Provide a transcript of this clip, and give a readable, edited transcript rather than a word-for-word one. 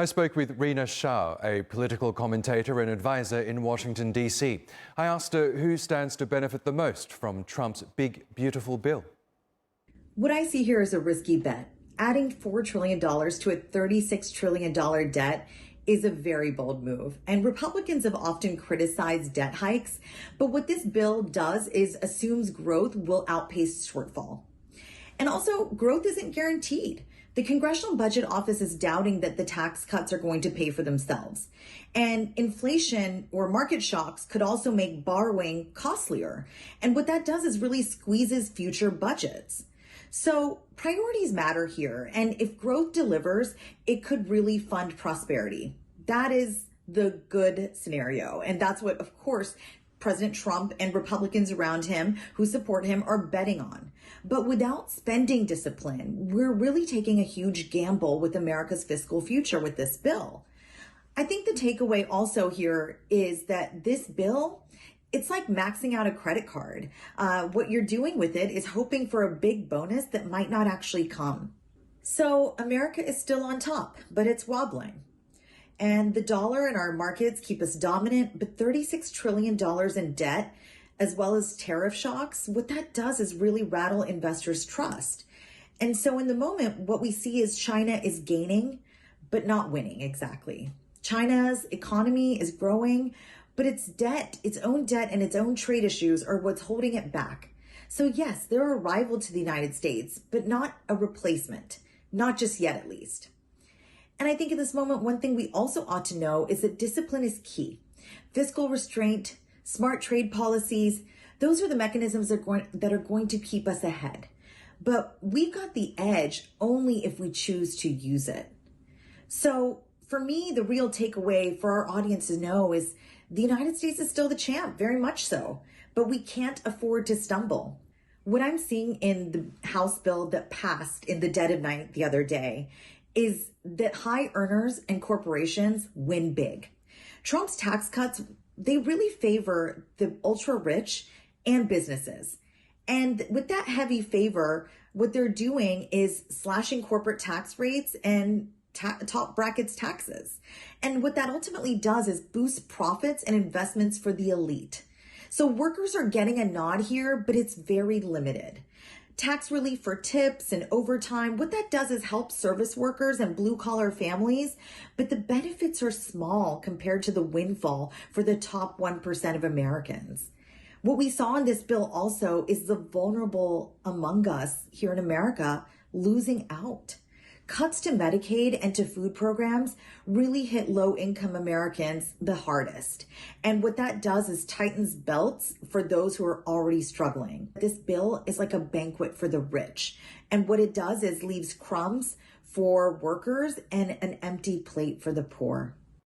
I spoke with Rina Shah, a political commentator and advisor in Washington, D.C. I asked her who stands to benefit the most from Trump's big, beautiful bill. What I see here is a risky bet. Adding $4 trillion to a $36 trillion debt is a very bold move. And Republicans have often criticized debt hikes, but what this bill does is assumes growth will outpace shortfall. And also, growth isn't guaranteed. The Congressional Budget Office is doubting that the tax cuts are going to pay for themselves. And inflation or market shocks could also make borrowing costlier. And what that does is really squeezes future budgets. So priorities matter here. And if growth delivers, it could really fund prosperity. That is the good scenario. And that's what, of course, President Trump and Republicans around him who support him are betting on. But without spending discipline, we're really taking a huge gamble with America's fiscal future with this bill. I think the takeaway also here is that this bill, it's like maxing out a credit card. What you're doing with it is hoping for a big bonus that might not actually come. So America is still on top, but it's wobbling. And the dollar and our markets keep us dominant, but $36 trillion in debt, as well as tariff shocks, what that does is really rattle investors' trust. And so in the moment, what we see is China is gaining, but not winning exactly. China's economy is growing, but its debt, its own debt and its own trade issues are what's holding it back. So yes, they're a rival to the United States, but not a replacement, not just yet at least. And I think in this moment, one thing we also ought to know is that discipline is key. Fiscal restraint, smart trade policies, those are the mechanisms that are going to keep us ahead. But we've got the edge only if we choose to use it. So for me, the real takeaway for our audience to know is the United States is still the champ, very much so, but we can't afford to stumble. What I'm seeing in the House bill that passed in the dead of night the other day is that high earners and corporations win big. Trump's tax cuts, they really favor the ultra rich and businesses. And with that heavy favor, what they're doing is slashing corporate tax rates and top brackets taxes. And what that ultimately does is boost profits and investments for the elite. So workers are getting a nod here, but it's very limited. Tax relief for tips and overtime, what that does is help service workers and blue collar families, but the benefits are small compared to the windfall for the top 1% of Americans. What we saw in this bill also is the vulnerable among us here in America losing out. Cuts to Medicaid and to food programs really hit low-income Americans the hardest. And what that does is tightens belts for those who are already struggling. This bill is like a banquet for the rich. And what it does is leaves crumbs for workers and an empty plate for the poor.